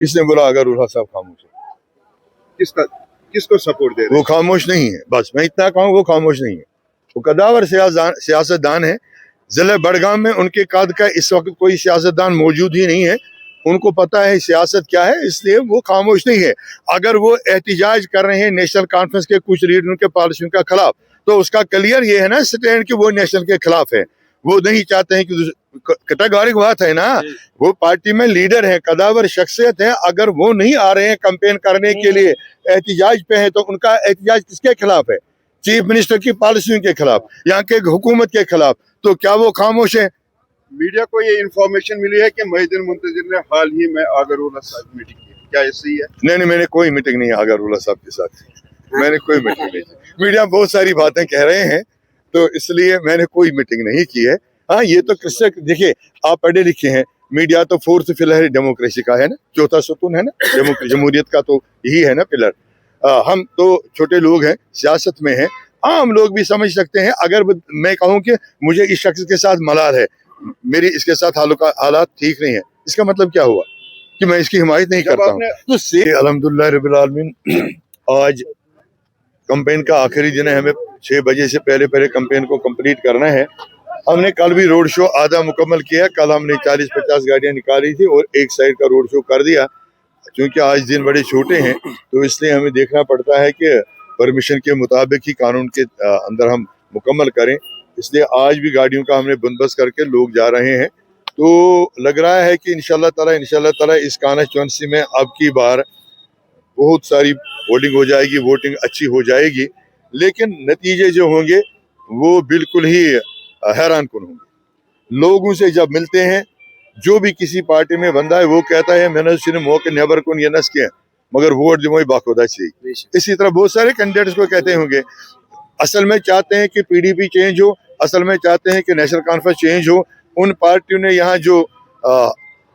इसने बोला अगरुल्ला साहब खामोश है। किसको सपोर्ट दे रहे वो खामोश नहीं है, बस मैं इतना कहूँ, वो खामोश नहीं है। वो कदावर सियासतदान है। जिले बड़गाम में उनके कद का इस वक्त कोई सियासतदान मौजूद ही नहीं है। उनको पता है सियासत क्या है, इसलिए वो खामोश नहीं है। अगर वो एहतिजाज कर रहे हैं नेशनल कॉन्फ्रेंस के कुछ लीडरों के पॉलिसियों के खिलाफ, तो उसका क्लियर ये है ना स्टैंड कि वो नेशनल के खिलाफ है। वो नहीं चाहते हैं कि कैटेगोरिक बात है ना, वो पार्टी में लीडर है, कदावर शख्सियत है। अगर वो नहीं आ रहे हैं कैंपेन करने के लिए, एहतिजाज पे है, तो उनका एहतिजाज किसके खिलाफ है? चीफ मिनिस्टर की पॉलिसियों के खिलाफ, यहाँ के हुकूमत के खिलाफ। तो क्या वो खामोश है? मीडिया को ये इन्फॉर्मेशन मिली है कि मोहिउद्दीन मुंतजिर ने हाल ही में अगरुल्ला साहब मीटिंग की, क्या ये सही है? नहीं, मैंने कोई मीटिंग नहीं अगरुल्ला साहब के साथ, मैंने कोई मीटिंग नहीं की। मीडिया बहुत सारी बातें कह रहे हैं, तो इसलिए मैंने कोई मीटिंग नहीं की है। हाँ, ये तो कृषक, देखिए आप पढ़े लिखे हैं, मीडिया तो फोर्थ पिलर डेमोक्रेसी का है ना, चौथा सतून है ना, जमहूरियत का तो यही है ना पिलर। हम तो छोटे लोग हैं, सियासत में हैं, आम लोग भी समझ सकते हैं। अगर मैं कहूँ कि मुझे इस शख्स के साथ मलाल है, मेरी इसके साथ हालात ठीक नहीं है, इसका मतलब क्या हुआ कि मैं इसकी हिमायत नहीं करता हूँ? तो से अल्हम्दुलिल्लाह रब्बिल आलमीन, आज कैंपेन का आखिरी दिन है। हमें 6 बजे से पहले कैंपेन को कंप्लीट करना है। हमने कल भी रोड शो आधा मुकम्मल किया। कल हमने 40-50 गाड़ियां निकाली थी और एक साइड का रोड शो कर दिया। क्योंकि आज दिन बड़े छोटे हैं, तो इसलिए हमें देखना पड़ता है कि परमिशन के मुताबिक ही कानून के अंदर हम मुकम्मल करें। इसलिए आज भी गाड़ियों का हमने बंदोबस्त करके लोग जा रहे हैं। तो लग रहा है कि इंशाल्लाह ताला इस कॉन्स्टिट्यूंसी में अब की बार बहुत सारी वोटिंग हो जाएगी, वोटिंग अच्छी हो जाएगी, लेकिन नतीजे जो होंगे वो बिल्कुल ही हैरान कुन होंगे। लोगों से जब मिलते हैं, जो भी किसी पार्टी में बंदा है वो कहता है मैंने सिर्फ मौके नेबर कुन यनस के मगर वोट जो बाखुदा चाहिए। इसी तरह बहुत सारे कैंडिडेट्स को कहते होंगे, असल में चाहते हैं कि पीडीपी चेंज हो, असल में चाहते हैं कि नेशनल कॉन्फ्रेंस चेंज हो। उन पार्टियों ने यहाँ जो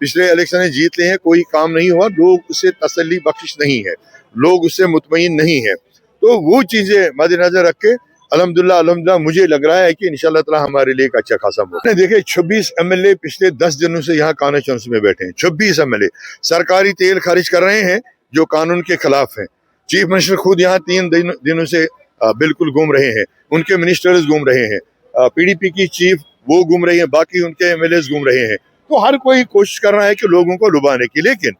पिछले इलेक्शन जीत लिए हैं, कोई काम नहीं हुआ, लोग उससे तसल्ली बख्शिश नहीं है, लोग उससे मुतमईन नहीं है। तो वो चीजें मद्देनजर रख के अल्हम्दुलिल्लाह मुझे लग रहा है कि इंशाल्लाह ताला हमारे लिए एक अच्छा खासा वोट। देखिए 26 एमएलए पिछले 10 दिनों से यहाँ कॉन्स्टिट्यूंसी में बैठे हैं। 26 एमएलए सरकारी तेल खारिज कर रहे हैं जो कानून के खिलाफ है। चीफ मिनिस्टर खुद यहाँ 3 दिनों से बिल्कुल घूम रहे हैं, उनके मिनिस्टर्स घूम रहे हैं, पीडीपी की चीफ वो घूम रही है, बाकी उनके एमएलए घूम रहे हैं। तो हर कोई कोशिश कर रहा है कि लोगों को लुभाने की। लेकिन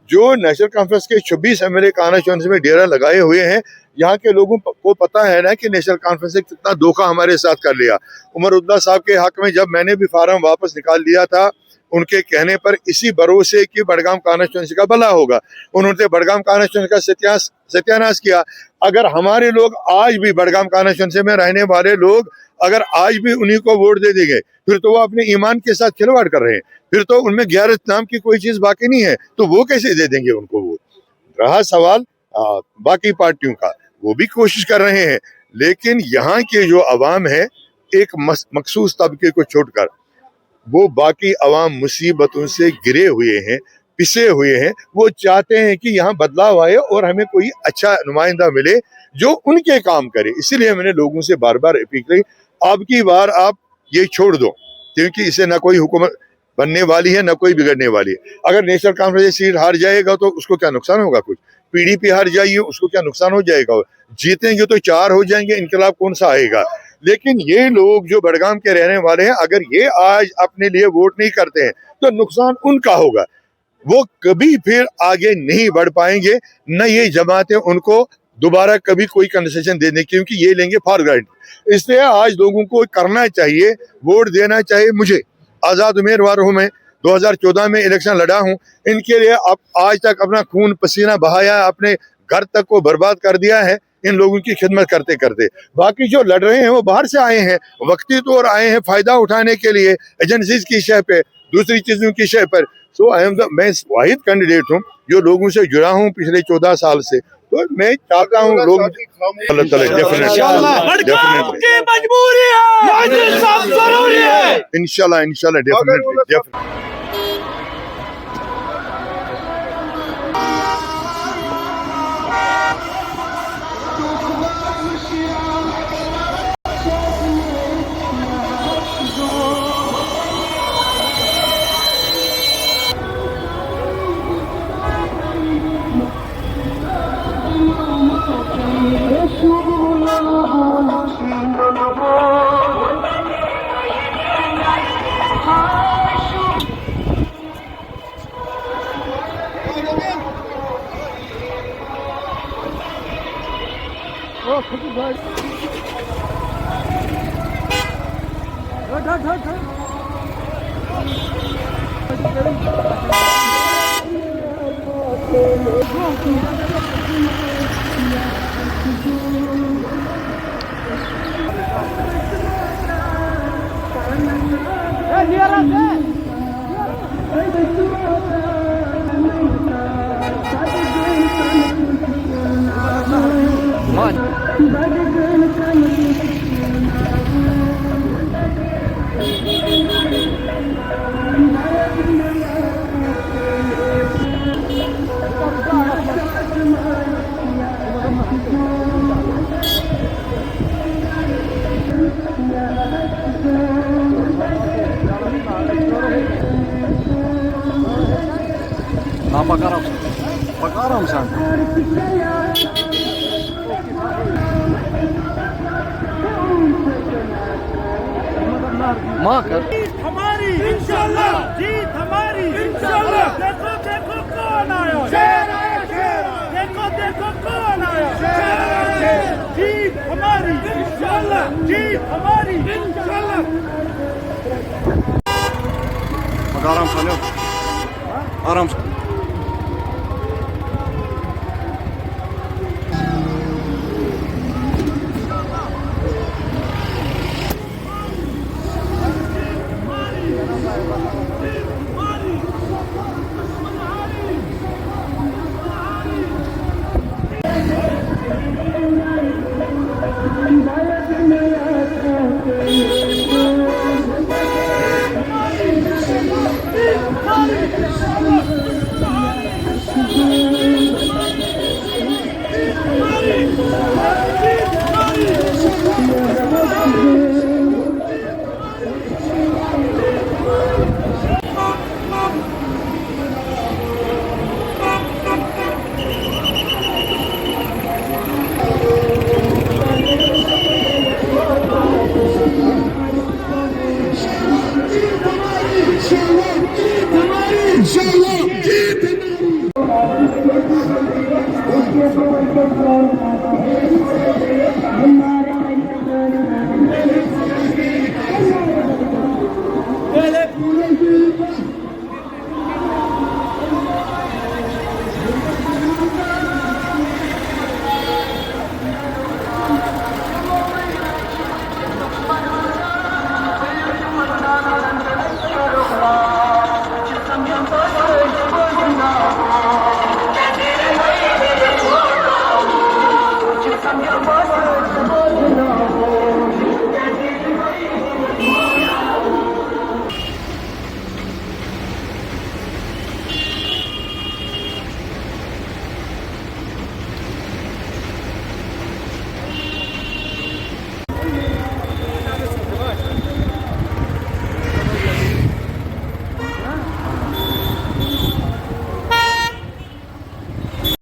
जो नेशनल कॉन्फ्रेंस के 26 एमएलए कॉन्स्टिट्यूंसी में डेरा लगाए हुए हैं, यहाँ के लोगों को पता है ना कि नेशनल कॉन्फ्रेंस ने कितना धोखा हमारे साथ कर लिया। उमर उद्दा साहब के हक में जब मैंने भी फार्म वापस निकाल लिया था, उनके कहने पर, इसी भरोसे कि बड़गाम कॉन्स्टिट्यूंसी का भला होगा, उन्होंने बड़गाम कॉन्स्टिट्यूंसी का सत्यानाश किया। अगर हमारे लोग आज भी बड़गाम कॉन्स्टिट्यूंसी में रहने वाले लोग अगर आज भी उन्हीं को वोट दे देंगे, फिर तो वो अपने ईमान के साथ खिलवाड़ कर रहे हैं, फिर तो उनमें गैरत नाम की कोई चीज बाकी नहीं है, तो वो कैसे दे देंगे उनको वोट? रहा सवाल बाकी पार्टियों का, वो भी कोशिश कर रहे हैं, लेकिन यहाँ के जो अवाम है, एक मखसूस तबके को छोड़कर वो बाकी अवाम मुसीबतों से गिरे हुए हैं, पिसे हुए हैं। वो चाहते हैं कि यहाँ बदलाव आए और हमें कोई अच्छा नुमाइंदा मिले जो उनके काम करे। इसीलिए मैंने लोगों से बार बार अपील की, अब की बार आप ये छोड़ दो, क्योंकि इसे ना कोई हुकूमत बनने वाली है ना कोई बिगड़ने वाली है। अगर नेशनल कॉन्फ्रेंस सीट हार जाएगा तो उसको क्या नुकसान होगा? कुछ पीडीपी हार जाइए उसको क्या नुकसान हो जाएगा? जीतेंगे तो 4 हो जाएंगे, इनकलाब कौन सा आएगा? लेकिन ये लोग जो बड़गाम के रहने वाले हैं, अगर ये आज अपने लिए वोट नहीं करते हैं तो नुकसान उनका होगा, वो कभी फिर आगे नहीं बढ़ पाएंगे, न ये जमातें उनको दोबारा कभी कोई कंसेशन देने, क्योंकि ये लेंगे फॉर ग्रांटेड। इसलिए आज लोगों को करना चाहिए, वोट देना चाहिए। मुझे आज़ाद उम्मीदवार हूँ, मैं 2014 में इलेक्शन लड़ा हूँ, इनके लिए अब आज तक अपना खून पसीना बहाया, अपने घर तक को बर्बाद कर दिया है इन लोगों की खिदमत करते करते। बाकी जो लड़ रहे हैं वो बाहर से आए हैं, वक्ती तौर आए हैं फायदा उठाने के लिए, एजेंसीज की शय पे, दूसरी चीजों की शय पर। सो मैं वाहिद कैंडिडेट हूँ जो लोगों से जुड़ा हूँ पिछले 14 साल से। तो मैं चाहता हूँ लोग इंशाल्लाह डेफिनेटली Bak aram sen. माँ कर हमारी इंशाल्लाह जीत हमारी इंशाल्लाह देखो देखो कौन आया शेर आया शेर देखो देखो कौन आया शेर जीत हमारी इंशाल्लाह जीत हमारी इंशाल्लाह Bak aram sen yok. Aram sen.